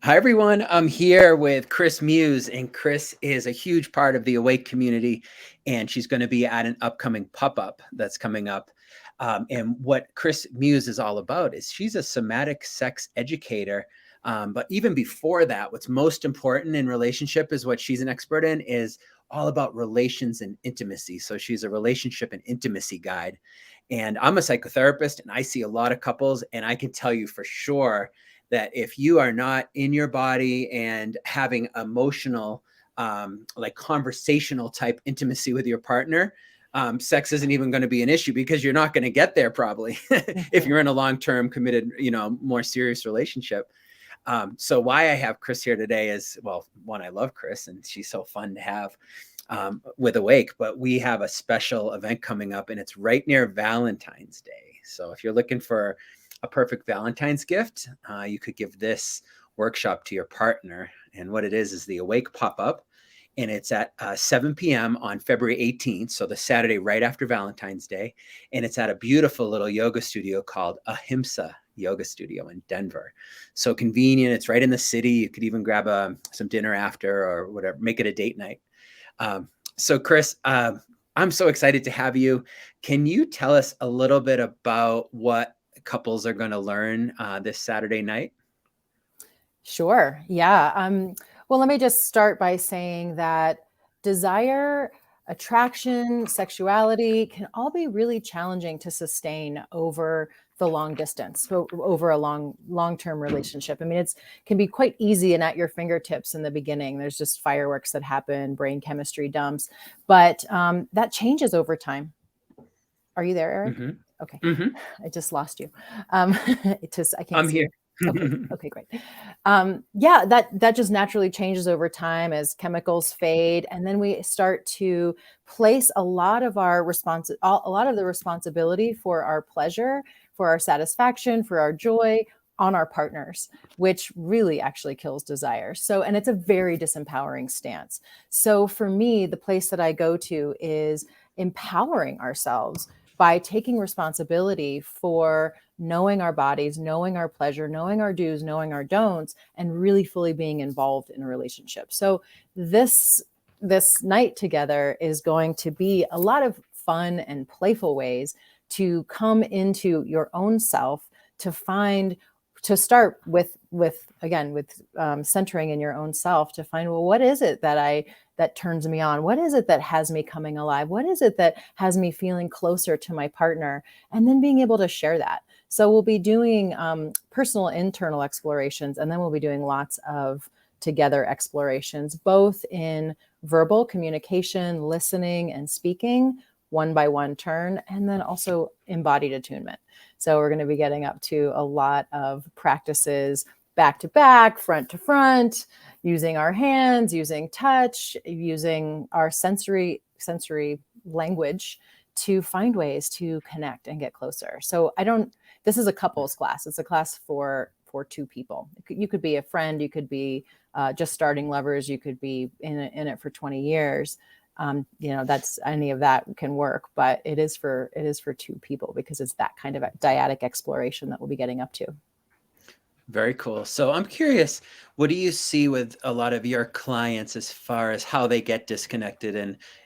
Hi, everyone. I'm here with Chris Muse, and Chris is a huge part of the Awake community, and she's going to be at an upcoming pop-up that's coming up. And what Chris Muse is all about is she's a somatic sex educator. But even before that, what's most important in relationship is what she's an expert in is all about relations and intimacy. So she's a relationship and intimacy guide. And I'm a psychotherapist, and I see a lot of couples, and I can tell you for sure that if you are not in your body and having emotional, like conversational type intimacy with your partner, sex isn't even going to be an issue because you're not going to get there probably if you're in a long-term committed, more serious relationship. So why I have Chris here today is, well, one, I love Chris and she's so fun to have with Awake, but we have a special event coming up and it's right near Valentine's Day. So if you're looking for a perfect Valentine's gift, you could give this workshop to your partner. And what it is the Awake pop-up. And it's at 7 p.m. on February 18th. So the Saturday right after Valentine's Day. And it's at a beautiful little yoga studio called Ahimsa Yoga Studio in Denver. So convenient. It's right in the city. You could even grab some dinner after or whatever, make it a date night. So Chris, I'm so excited to have you. Can you tell us a little bit about what couples are going to learn this Saturday night? Sure. Yeah. Well, let me just start by saying that desire, attraction, sexuality can all be really challenging to sustain over the long distance, over a long-term relationship. I mean, it can be quite easy and at your fingertips in the beginning. There's just fireworks that happen, brain chemistry dumps, but that changes over time. Are you there, Eric? Mm-hmm. Okay. Mm-hmm. I just lost you. I can't I'm see here. you. Okay, great. Yeah, that just naturally changes over time as chemicals fade, and then we start to place a lot of the responsibility for our pleasure, for our satisfaction, for our joy on our partners, which really actually kills desire. So, and it's a very disempowering stance. So for me, the place that I go to is empowering ourselves by taking responsibility for knowing our bodies, knowing our pleasure, knowing our do's, knowing our don'ts, and really fully being involved in a relationship. So this night together is going to be a lot of fun and playful ways to come into your own self, to start with centering in your own self, to find, well, what is it that turns me on? What is it that has me coming alive? What is it that has me feeling closer to my partner? And then being able to share that. So we'll be doing personal internal explorations, and then we'll be doing lots of together explorations, both in verbal communication, listening, and speaking, one by one turn, and then also embodied attunement. So we're going to be getting up to a lot of practices back to back, front to front, using our hands, using touch, using our sensory language to find ways to connect and get closer. So this is a couples class. It's a class for two people. You could be a friend, you could be just starting lovers, you could be in it for 20 years. That's any of that can work, but it is for two people because it's that kind of a dyadic exploration that we'll be getting up to. Very cool. So I'm curious, what do you see with a lot of your clients as far as how they get disconnected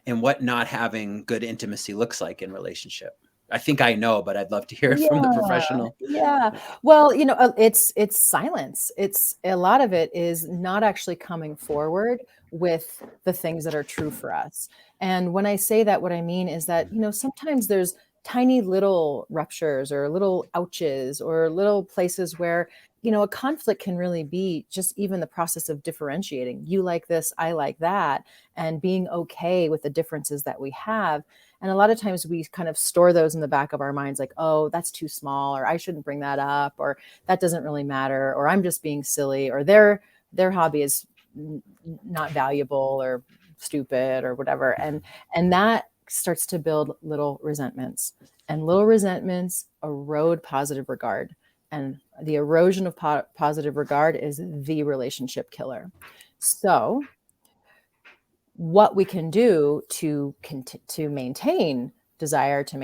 and what not having good intimacy looks like in relationship? I think I know, but I'd love to hear it from the professional. Yeah. Well, it's silence. It's a lot of it is not actually coming forward with the things that are true for us. And when I say that, what I mean is that, sometimes there's tiny little ruptures or little ouches or little places where, a conflict can really be just even the process of differentiating. You like this, I like that, and being okay with the differences that we have. And a lot of times we kind of store those in the back of our minds, like, oh, that's too small, or I shouldn't bring that up, or that doesn't really matter, or I'm just being silly, or their hobby is not valuable or stupid or whatever. And that starts to build little resentments, and little resentments erode positive regard. And the erosion of positive regard is the relationship killer. So what we can do to maintain desire, to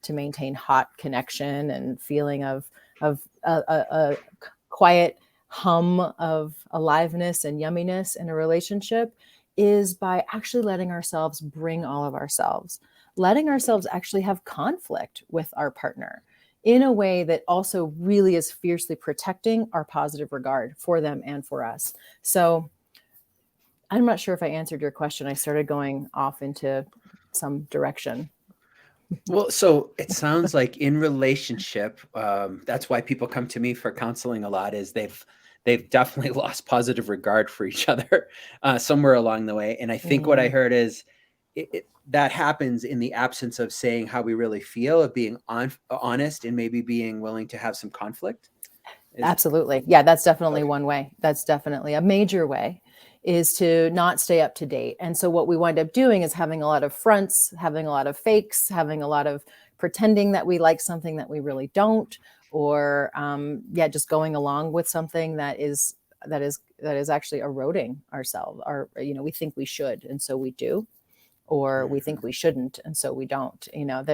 maintain hot connection and feeling of a quiet hum of aliveness and yumminess in a relationship is by actually letting ourselves bring all of ourselves, letting ourselves actually have conflict with our partner in a way that also really is fiercely protecting our positive regard for them and for us. So I'm not sure if I answered your question. I started going off into some direction. Well, so it sounds like in relationship, that's why people come to me for counseling a lot, is they've definitely lost positive regard for each other somewhere along the way. And I think what I Mm. heard is that happens in the absence of saying how we really feel, of being honest, and maybe being willing to have some conflict. Is Absolutely. Yeah, that's definitely okay. one way. That's definitely a major way, is to not stay up to date. And so what we wind up doing is having a lot of fronts, having a lot of fakes, having a lot of pretending that we like something that we really don't, or yeah, just going along with something that is actually eroding ourselves. Or we think we should, and so we do, or we think Mhm. we shouldn't, and so we don't.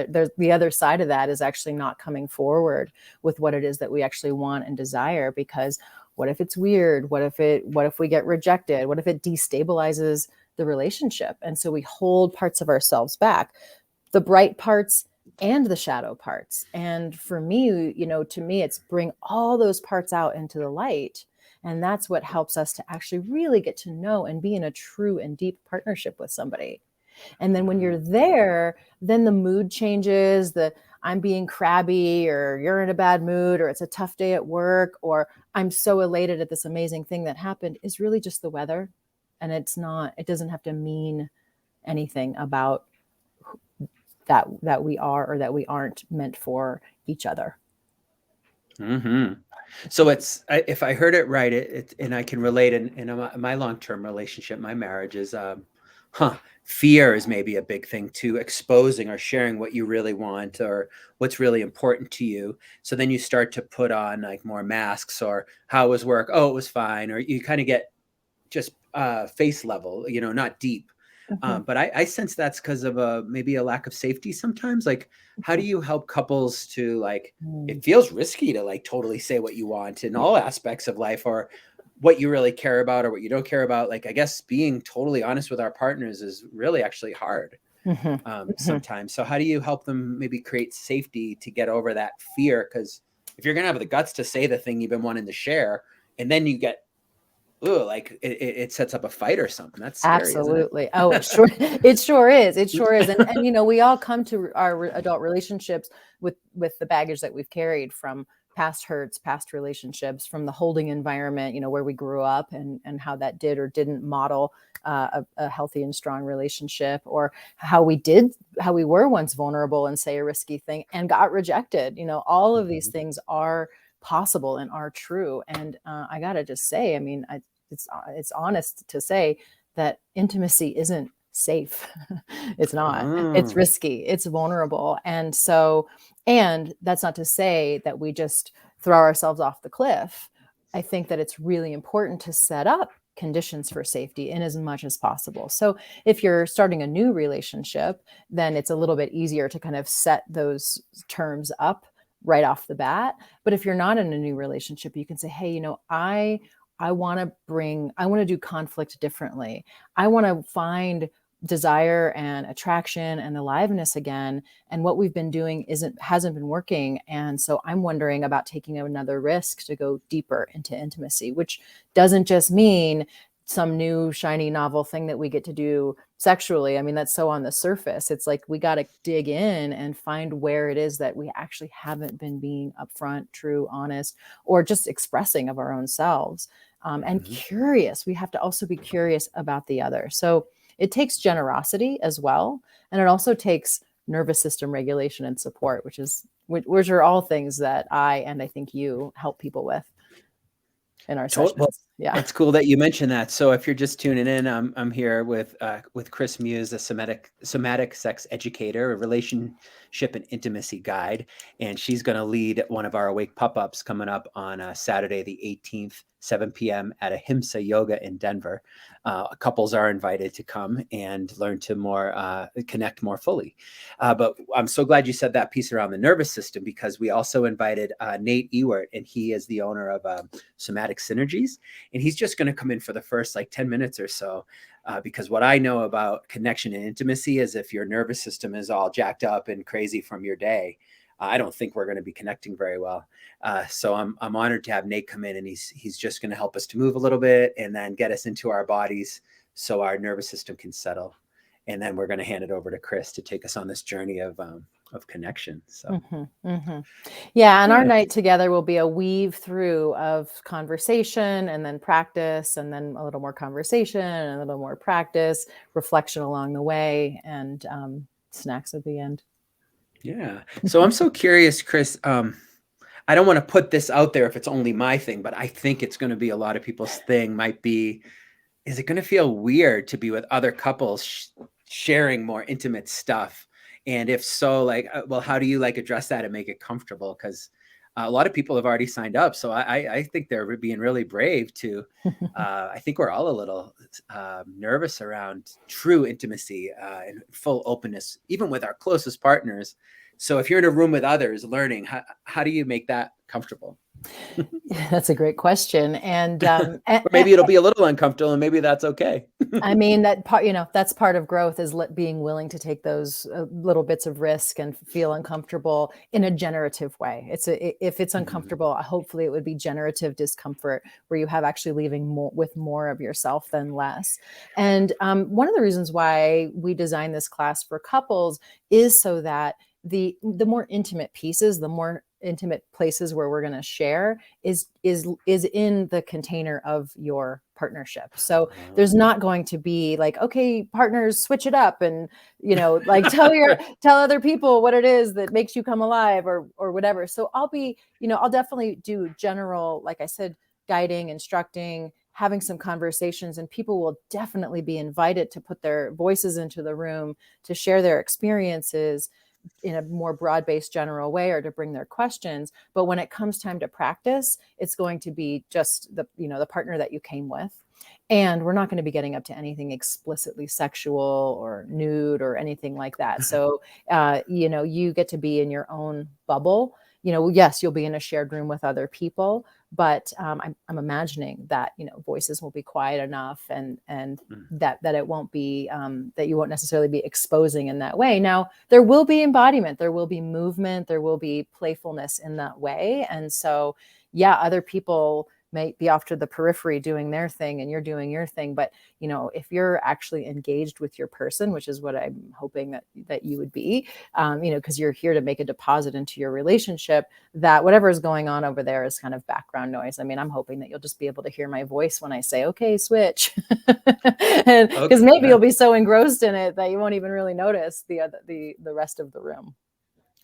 There's the other side of that is actually not coming forward with what it is that we actually want and desire, because what if it's weird? What if we get rejected? What if it destabilizes the relationship? And so we hold parts of ourselves back, the bright parts and the shadow parts. And for me, to me, it's bring all those parts out into the light. And that's what helps us to actually really get to know and be in a true and deep partnership with somebody. And then when you're Mhm. there, then the mood changes, the I'm being crabby, or you're in a bad mood, or it's a tough day at work, or I'm so elated at this amazing thing that happened, is really just the weather. And it doesn't have to mean anything about that we are or that we aren't meant for each other. Mhm. So if I heard it right, and I can relate in my long-term relationship, my marriage is, fear is maybe a big thing too, exposing or sharing what you really want or what's really important to you. So then you start to put on like more masks, or how was work? Oh, it was fine. Or you kind of get just face level, not deep. Mhm. But I sense that's because of maybe a lack of safety sometimes. Like, how do Mhm. you help couples to like? Mm. It feels risky to like totally say what you want in all aspects of life, or what you really care about, or what you don't care about. Like, I guess being totally honest with our partners is really actually hard Mhm. Mhm. sometimes. So, how do you help them maybe create safety to get over that fear? Because if you're gonna have the guts to say the thing you've been wanting to share, and then you get, ooh, like it sets up a fight or something. That's scary, isn't it? Absolutely. Oh, it sure it sure is. It sure is. And we all come to our adult relationships with the baggage that we've carried from past hurts, past relationships, from the holding environment, where we grew up, and how that did or didn't model a healthy and strong relationship, or how we were once vulnerable and say a risky thing and got rejected. All of these Mhm. things are possible and are true. And I gotta just say, I mean, it's honest to say that intimacy isn't safe. It's not. It's Oh. risky. It's vulnerable. And that's not to say that we just throw ourselves off the cliff. I think that it's really important to set up conditions for safety in as much as possible. So if you're starting a new relationship, then it's a little bit easier to kind of set those terms up right off the bat. But if you're not in a new relationship, you can say, hey, I want to do conflict differently. I want to find desire and attraction and aliveness again. And what we've been doing hasn't been working. And so I'm wondering about taking another risk to go deeper into intimacy, which doesn't just mean some new shiny novel thing that we get to do sexually. I mean, that's so on the surface. It's like we got to dig in and find where it is that we actually haven't been being upfront, true, honest, or just expressing of our own selves. And Mhm. curious. We have to also be curious about the other. So it takes generosity as well. And it also takes nervous system regulation and support, which are all things that I think you help people with in our Well, sessions. Yeah. it's cool that you mentioned that. So if you're just tuning in, I'm here with Chris Muse, a somatic sex educator, a relationship and intimacy guide, and she's going to lead one of our Awake pop-ups coming up on Saturday the 18th 7 p.m. at Ahimsa Yoga in Denver. Couples are invited to come and learn to connect more fully. But I'm so glad you said that piece around the nervous system, because we also invited Nate Ewert, and he is the owner of Somatic Synergies. And he's just going to come in for the first 10 minutes or so. Because what I know about connection and intimacy is if your nervous system is all jacked up and crazy from your day, I don't think we're going to be connecting very well. So I'm honored to have Nate come in, and he's just going to help us to move a little bit and then get us into our bodies so our nervous system can settle. And then we're going to hand it over to Chris to take us on this journey of connection. So, yeah. And our night together will be a weave through of conversation and then practice, and then a little more conversation and a little more practice, reflection along the way, and snacks at the end. Yeah. So I'm so curious, Chris. I don't want to put this out there if it's only my thing, but I think it's going to be a lot of people's thing. Is it going to feel weird to be with other couples sharing more intimate stuff? And if so, well, how do you address that and make it comfortable? Because a lot of people have already signed up. So I think they're being really brave to, I think we're all a little nervous around true intimacy and full openness, even with our closest partners. So if you're in a room with others learning, how do you make that comfortable? Yeah, that's a great question. And or maybe it'll be a little uncomfortable, and maybe that's okay. I mean, that part, that's part of growth, is being willing to take those little bits of risk and feel uncomfortable in a generative way. If it's uncomfortable, hopefully it would be generative discomfort, where you have actually leaving with more of yourself than less. And one of the reasons why we designed this class for couples is so that the more intimate pieces, the more intimate places where we're going to share is in the container of your partnership. So there's not going to be okay, partners, switch it up, and tell other people what it is that makes you come alive, or whatever. So I'll definitely do general, like I said, guiding, instructing, having some conversations, and people will definitely be invited to put their voices into the room, to share their experiences in a more broad-based general way, or to bring their questions. But when it comes time to practice, it's going to be just the partner that you came with. And we're not going to be getting up to anything explicitly sexual or nude or anything like that. So, you get to be in your own bubble. Yes, you'll be in a shared room with other people, but I'm imagining that, voices will be quiet enough, and that it won't be, that you won't necessarily be exposing in that way. Now, there will be embodiment, there will be movement, there will be playfulness in that way. And so, yeah, other people may be off to the periphery doing their thing and you're doing your thing. But, if you're actually engaged with your person, which is what I'm hoping that you would be, because you're here to make a deposit into your relationship, that whatever is going on over there is kind of background noise. I mean, I'm hoping that you'll just be able to hear my voice when I say, okay, switch. Because maybe you'll be so engrossed in it that you won't even really notice the rest of the room.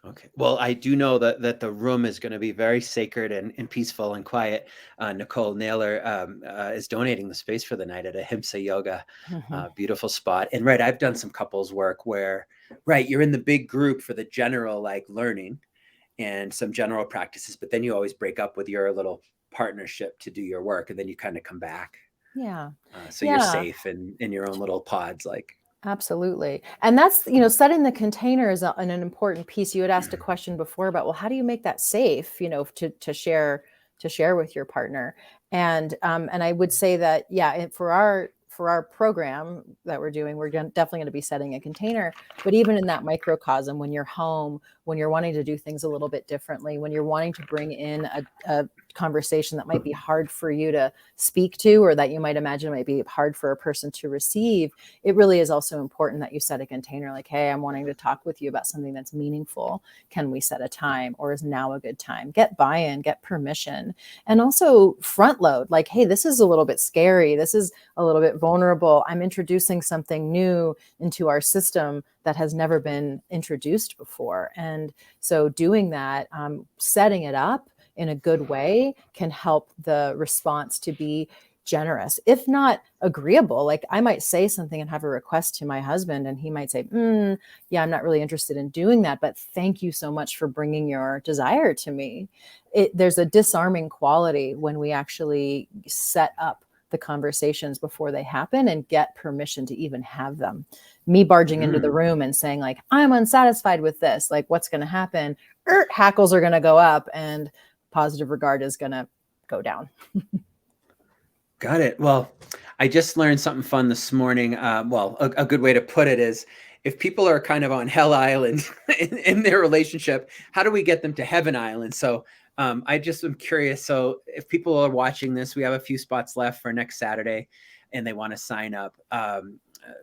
Okay. Well, I do know that the room is going to be very sacred and peaceful and quiet. Nicole Naylor is donating the space for the night at Ahimsa Yoga. Beautiful spot. And I've done some couples work where, you're in the big group for the general learning and some general practices, but then you always break up with your little partnership to do your work, and then you kind of come back. Yeah. You're safe in your own little pods, Absolutely. And that's, setting the container is an important piece. You had asked a question before about, well, how do you make that safe, to share with your partner? And I would say that, for our program that we're doing, we're definitely going to be setting a container. But even in that microcosm, when you're home, when you're wanting to do things a little bit differently, when you're wanting to bring in a conversation that might be hard for you to speak to, or that you might imagine might be hard for a person to receive, it really is also important that you set a container like, hey, I'm wanting to talk with you about something that's meaningful. Can we set a time, or is now a good time? Get buy-in, get permission, and also front load. Like, hey, this is a little bit scary. This is a little bit vulnerable. I'm introducing something new into our system that has never been introduced before. And so doing that, setting it up in a good way can help the response to be generous, if not agreeable. Like I might say something and have a request to my husband, and he might say, yeah, I'm not really interested in doing that, but thank you so much for bringing your desire to me. There's a disarming quality when we actually set up the conversations before they happen and get permission to even have them. Me barging into the room and saying like, I'm unsatisfied with this, like what's going to happen? Hackles are going to go up and positive regard is going to go down. Got it. Well, I just learned something fun this morning. A good way to put it is, if people are kind of on Hell Island in their relationship, how do we get them to Heaven Island? So I just am curious. So if people are watching this, we have a few spots left for next Saturday and they want to sign up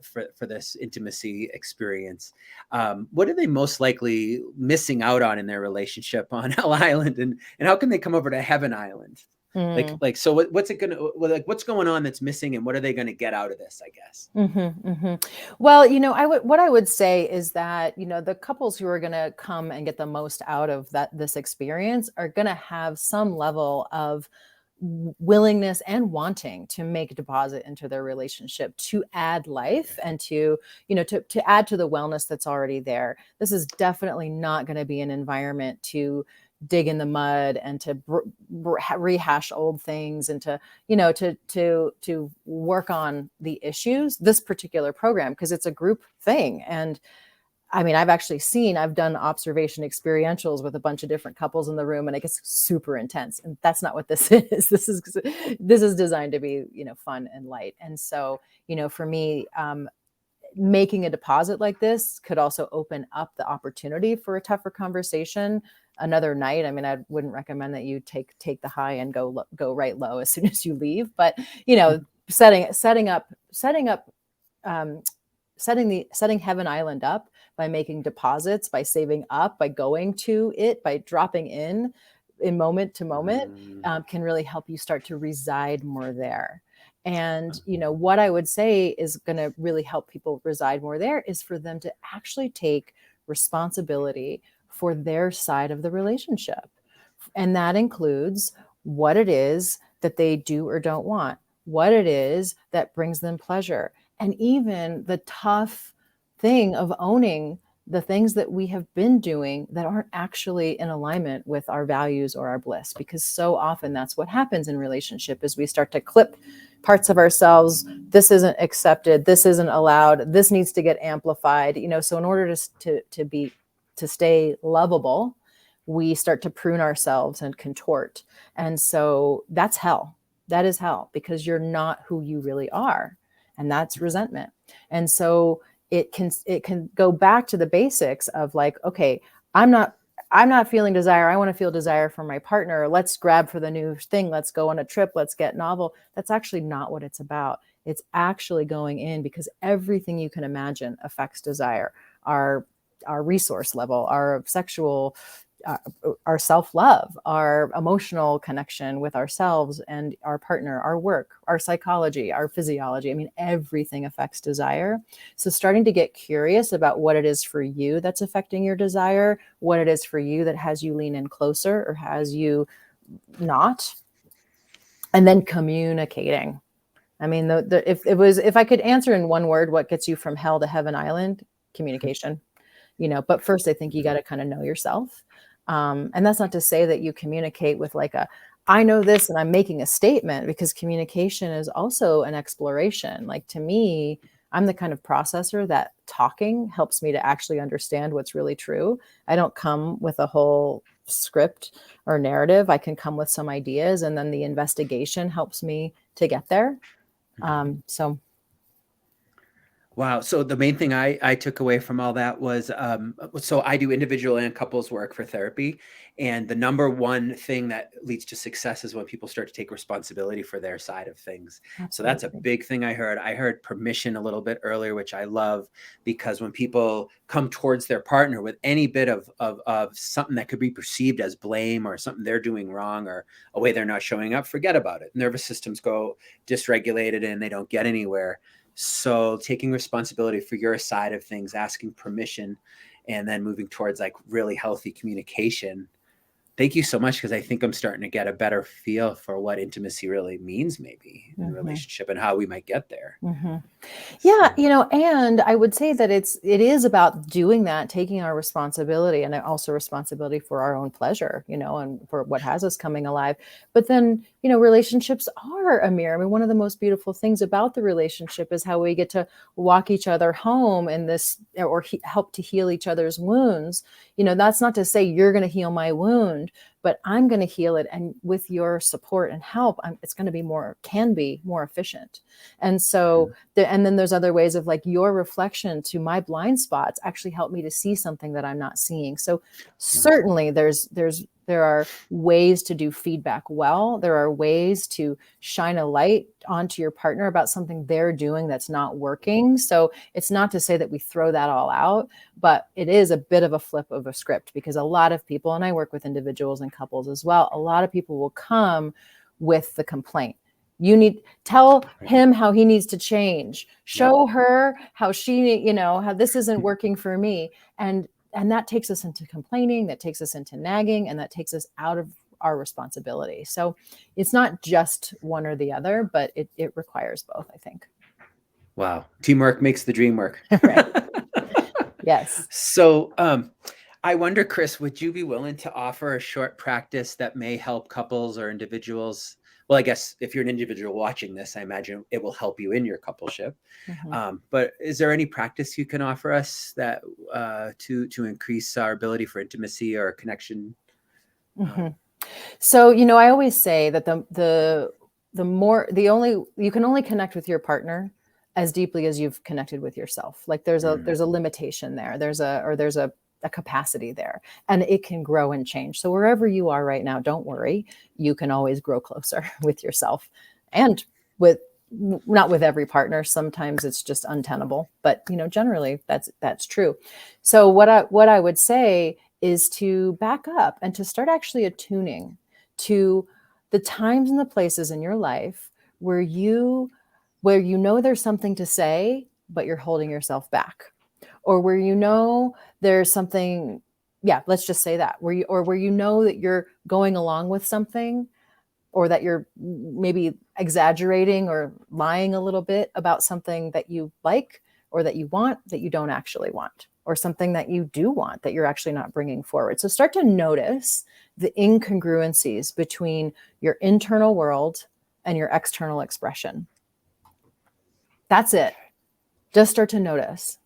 for this intimacy experience. What are they most likely missing out on in their relationship on Hell Island? And how can they come over to Heaven Island? So what's it gonna like? What's going on that's missing, and what are they going to get out of this? I guess. Well, what I would say is that the couples who are going to come and get the most out of this experience are going to have some level of willingness and wanting to make a deposit into their relationship to add life and to add to the wellness that's already there. This is definitely not going to be an environment to dig in the mud and to rehash old things and to work on the issues. This particular program, because it's a group thing. And I mean, I've done observation experientials with a bunch of different couples in the room, and it gets super intense. And that's not what this is. This is designed to be, fun and light. And so, for me, making a deposit like this could also open up the opportunity for a tougher conversation another night. I mean, I wouldn't recommend that you take the high and go right low as soon as you leave, but setting Heaven Island up by making deposits, by saving up, by going to it, by dropping in moment to moment, can really help you start to reside more there. And, what I would say is going to really help people reside more there is for them to actually take responsibility for their side of the relationship. And that includes what it is that they do or don't want, what it is that brings them pleasure, and even the tough thing of owning the things that we have been doing that aren't actually in alignment with our values or our bliss. Because so often that's what happens in relationship is we start to clip parts of ourselves. This isn't accepted. This isn't allowed. This needs to get amplified. So in order to stay lovable, we start to prune ourselves and contort. And so that's hell. That is hell, because you're not who you really are. And that's resentment. And so it can go back to the basics of like, okay, I'm not feeling desire. I want to feel desire from my partner. Let's grab for the new thing. Let's go on a trip. Let's get novel. That's actually not what it's about. It's actually going in because everything you can imagine affects desire. Our resource level, our sexual, our self-love, our emotional connection with ourselves and our partner, our work, our psychology, our physiology. I mean, everything affects desire. So starting to get curious about what it is for you that's affecting your desire, what it is for you that has you lean in closer or has you not, and then communicating. I mean, if I could answer in one word, what gets you from hell to Heaven Island, communication. But first I think you got to kind of know yourself. And that's not to say that you communicate with like I know this and I'm making a statement, because communication is also an exploration. Like to me, I'm the kind of processor that talking helps me to actually understand what's really true. I don't come with a whole script or narrative. I can come with some ideas, and then the investigation helps me to get there. Wow. So the main thing I took away from all that was, so I do individual and couples work for therapy. And the number one thing that leads to success is when people start to take responsibility for their side of things. Absolutely. So that's a big thing I heard. I heard permission a little bit earlier, which I love, because when people come towards their partner with any bit of something that could be perceived as blame or something they're doing wrong or a way they're not showing up, forget about it. Nervous systems go dysregulated and they don't get anywhere. So taking responsibility for your side of things, asking permission, and then moving towards like really healthy communication thank you so much, because I think I'm starting to get a better feel for what intimacy really means, maybe in a relationship, and how we might get there. Yeah, So, and I would say that it is about doing that, taking our responsibility, and also responsibility for our own pleasure, and for what has us coming alive. But then, relationships are a mirror. I mean, one of the most beautiful things about the relationship is how we get to walk each other home in this, or help to heal each other's wounds. That's not to say you're going to heal my wound, but I'm going to heal it. And with your support and help, it's going to be can be more efficient. And so, and then there's other ways of, like, your reflection to my blind spots actually help me to see something that I'm not seeing. So certainly there are ways to do feedback well. There are ways to shine a light onto your partner about something they're doing that's not working. So it's not to say that we throw that all out, but it is a bit of a flip of a script, because a lot of people, and I work with individuals and couples as well, a lot of people will come with the complaint. Tell him how he needs to change, show her how how this isn't working for me. And that takes us into complaining, that takes us into nagging, and that takes us out of our responsibility. So it's not just one or the other, but it requires both, I think. wow. Teamwork makes the dream work. Right. Yes. So, I wonder, Chris, would you be willing to offer a short practice that may help couples or individuals? Well, I guess if you're an individual watching this, I imagine it will help you in your coupleship. But is there any practice you can offer us that to increase our ability for intimacy or connection? So, I always say that you can only connect with your partner as deeply as you've connected with yourself. Like, there's a limitation there. There's a capacity there, and it can grow and change. So wherever you are right now, don't worry. You can always grow closer with yourself, and not with every partner. Sometimes it's just untenable, but generally that's true. So what I would say is to back up and to start actually attuning to the times and the places in your life where there's something to say, but you're holding yourself back, or where there's something, let's just say that, where that you're going along with something, or that you're maybe exaggerating or lying a little bit about something that you like, or that you want, that you don't actually want, or something that you do want that you're actually not bringing forward. So start to notice the incongruencies between your internal world and your external expression. That's it. Just start to notice.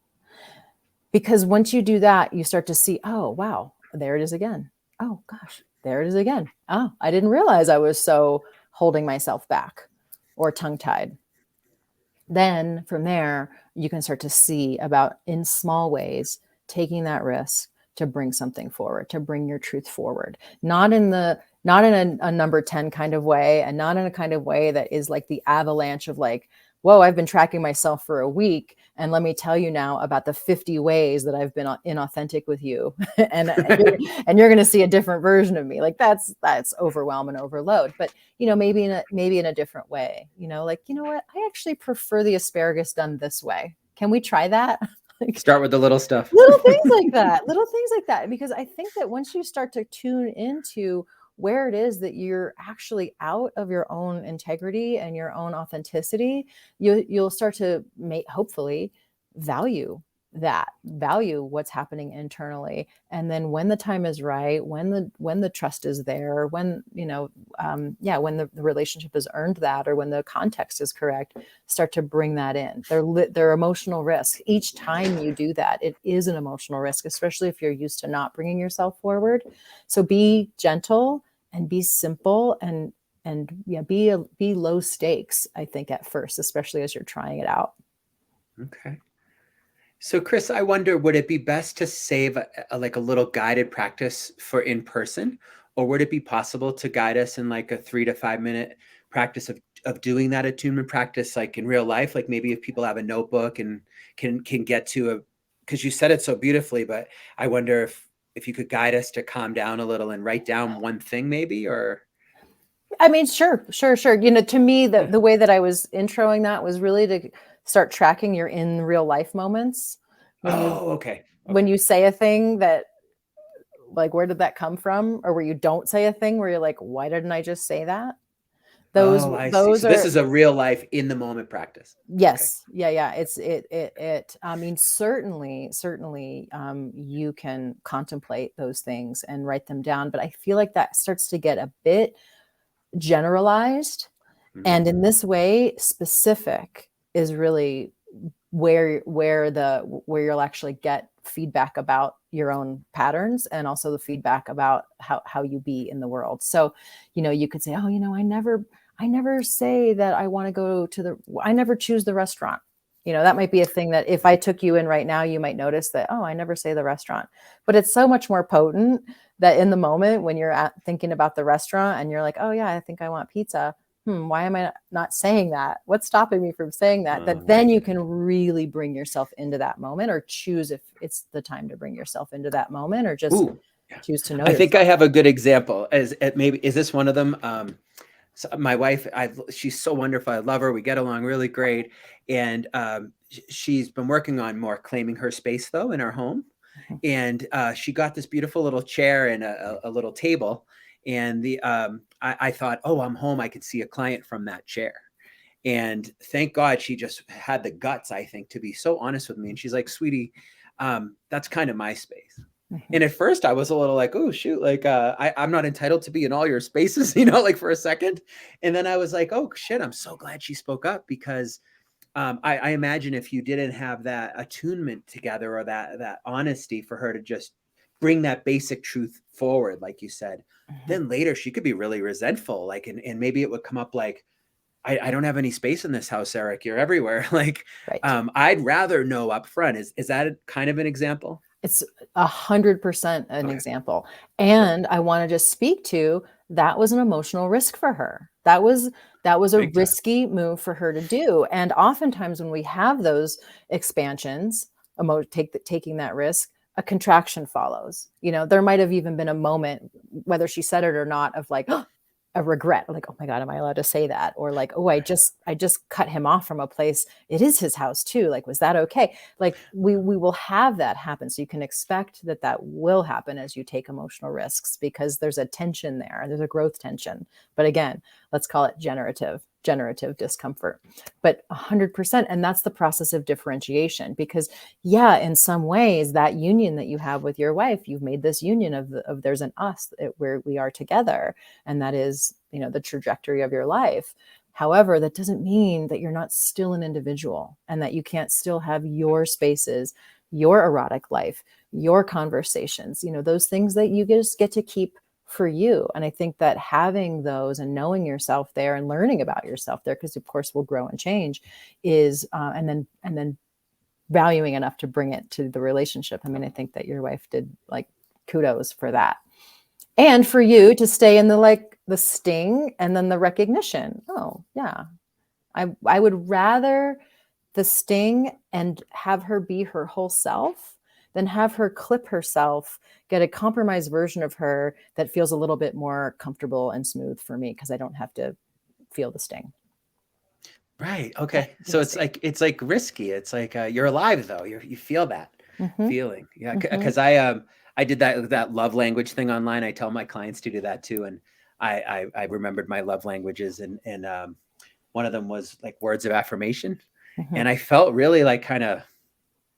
Because once you do that, you start to see, oh, wow, there it is again. Oh, gosh, there it is again. Oh, I didn't realize I was so holding myself back or tongue-tied. Then from there, you can start to see about, in small ways, taking that risk to bring something forward, to bring your truth forward, not in a number 10 kind of way, and not in a kind of way that is like the avalanche of like, whoa, I've been tracking myself for a week, and let me tell you now about the 50 ways that I've been inauthentic with you. and you're going to see a different version of me. Like, that's overwhelm and overload. But, maybe in a different way, like, what? I actually prefer the asparagus done this way. Can we try that? Start with the little stuff. Little things like that. Because I think that once you start to tune into where it is that you're actually out of your own integrity and your own authenticity, you'll start to hopefully value what's happening internally. And then when the time is right, when the trust is there, when when the relationship has earned that, or when the context is correct, start to bring that in. They're emotional risk. Each time you do that, it is an emotional risk, especially if you're used to not bringing yourself forward. So be gentle and be simple, and be low stakes, I think, at first, especially as you're trying it out. Okay. So, Chris, I wonder, would it be best to save a little guided practice for in person, or would it be possible to guide us in like a 3 to 5 minute practice of doing that attunement practice, like in real life? Like, maybe if people have a notebook and can get to because you said it so beautifully, but I wonder if you could guide us to calm down a little and write down one thing, maybe, or. I mean, sure. To me, the way that I was introing that was really to start tracking your in real life moments. Okay. When you say a thing that like, where did that come from? Or where you don't say a thing where you're like, why didn't I just say that? Oh, I see. Those So this are, is a real life in the moment practice. Okay. yes. Yeah. I mean, certainly, you can contemplate those things and write them down, but I feel like that starts to get a bit generalized. Mhm. And in this way, specific is really where you'll actually get feedback about your own patterns, and also the feedback about how you be in the world. So, you could say, oh, I never say that I want to go to I never choose the restaurant. That might be a thing that if I took you in right now, you might notice that, oh, I never say the restaurant. But it's so much more potent that in the moment when you're thinking about the restaurant and you're like, oh yeah, I think I want pizza. Why am I not saying that? What's stopping me from saying that? That then Right. you can really bring yourself into that moment, or choose if it's the time to bring yourself into that moment, or just Ooh, yeah. choose to know I think I yourself. have a good example. Maybe is this one of them? So my wife, she's so wonderful. I love her. We get along really great, and she's been working on more claiming her space though in our home. Mhm. And she got this beautiful little chair and a little table. And I thought, oh, I'm home. I could see a client from that chair. And thank God she just had the guts, I think, to be so honest with me. And she's like, sweetie, that's kind of my space. Mhm. And at first I was a little like, oh, shoot, like I'm not entitled to be in all your spaces, like for a second. And then I was like, oh, shit, I'm so glad she spoke up, because I imagine if you didn't have that attunement together, or that honesty for her to just bring that basic truth forward, like you said, Mhm. then later she could be really resentful. Like, and maybe it would come up like, I don't have any space in this house, Eric. You're everywhere. Like, Right. I'd rather know up front. Is that kind of an example? It's 100% an Okay, example. sure. And I want to just speak to, that was an emotional risk for her. That was a Big time. risky move for her to do. And oftentimes when we have those expansions, taking that risk, a contraction follows. There might have even been a moment, whether she said it or not, of like, a regret, like, oh my God, am I allowed to say that? Or like, oh, I just cut him off from a place. It is his house too. Like, was that okay? Like, we will have that happen. So you can expect that will happen as you take emotional risks, because there's a tension there. There's a growth tension. But again, let's call it generative discomfort. But 100%. And that's the process of differentiation, because yeah, in some ways, that union that you have with your wife, you've made this union of there's an us where we are together, and that is, the trajectory of your life. However, that doesn't mean that you're not still an individual, and that you can't still have your spaces, your erotic life, your conversations, those things that you just get to keep for you. And I think that having those and knowing yourself there and learning about yourself there, because of course we'll grow and change, is and then valuing enough to bring it to the relationship. I mean, I think that your wife did, like, kudos for that. And for you to stay in the sting and then the recognition. Oh, yeah. I would rather the sting and have her be her whole self than have her clip herself, get a compromised version of her that feels a little bit more comfortable and smooth for me, because I don't have to feel the sting. Right. Yeah, Okay. you So know, it's like risky. It's like you're alive though. You feel that mm-hmm, feeling. Yeah. mm-hmm, Because I did that love language thing online. I tell my clients to do that too. And I remembered my love languages, and one of them was like words of affirmation. mm-hmm, And I felt really like kind of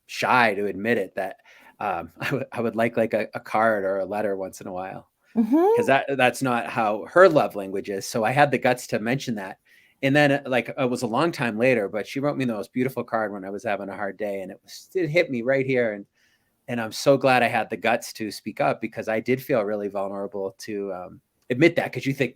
shy to admit it, that I would like a card or a letter once in a while, because mm-hmm. that's not how her love language is. So I had the guts to mention that. And then like it was a long time later, but she wrote me the most beautiful card when I was having a hard day, and it hit me right here. And I'm so glad I had the guts to speak up, because I did feel really vulnerable to admit that. Because you think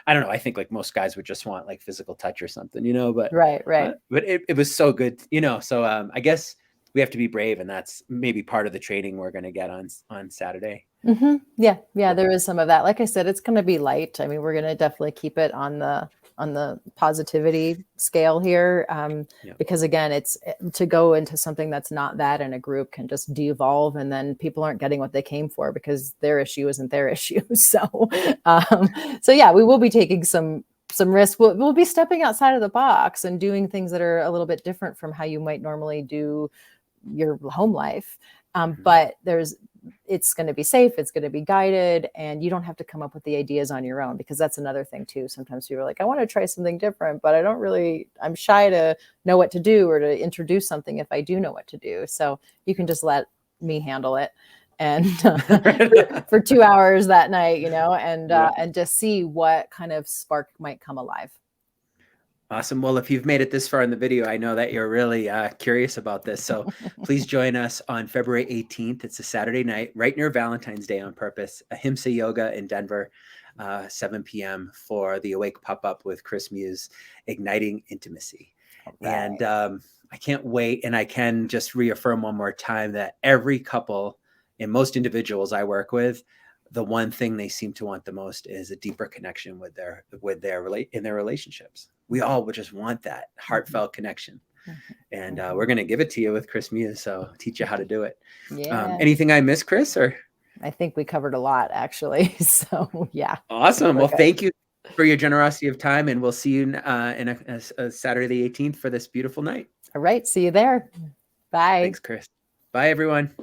I don't know, I think like most guys would just want like physical touch or something, but Right, right. but it was so good, So I guess we have to be brave, and that's maybe part of the training we're going to get on Saturday. Mm-hmm. Yeah, yeah, Yeah. there is some of that. Like I said, it's going to be light. I mean, we're going to definitely keep it on the positivity scale here, Yeah. because again, it's to go into something that's not that in a group can just devolve, and then people aren't getting what they came for because their issue isn't their issue. Um, so yeah, we will be taking some risks. We'll be stepping outside of the box and doing things that are a little bit different from how you might normally do your home life. Mhm. But it's going to be safe, it's going to be guided, and you don't have to come up with the ideas on your own, because that's another thing too. Sometimes people are like, I want to try something different, but I'm shy to know what to do or to introduce something if I do know what to do. So you can just let me handle it, and for 2 hours that night, you know, and just see what kind of spark might come alive. Awesome. Well, if you've made it this far in the video, I know that you're really curious about this. So please join us on February 18th. It's a Saturday night, right near Valentine's Day on purpose, Ahimsa Yoga in Denver, 7 p.m. for the Awake Pop-Up with Chris Muse, Igniting Intimacy. Right. And I can't wait. And I can just reaffirm one more time that every couple and most individuals I work with, the one thing they seem to want the most is a deeper connection with their relationships. We all would just want that heartfelt connection. And we're going to give it to you with Chris Muse. So teach you how to do it. Yeah. Anything I missed, Chris? Or I think we covered a lot, actually. So yeah. Awesome. Well, thank you for your generosity of time, and we'll see you in a Saturday the 18th for this beautiful night. All right. See you there. Bye. Thanks, Chris. Bye, everyone.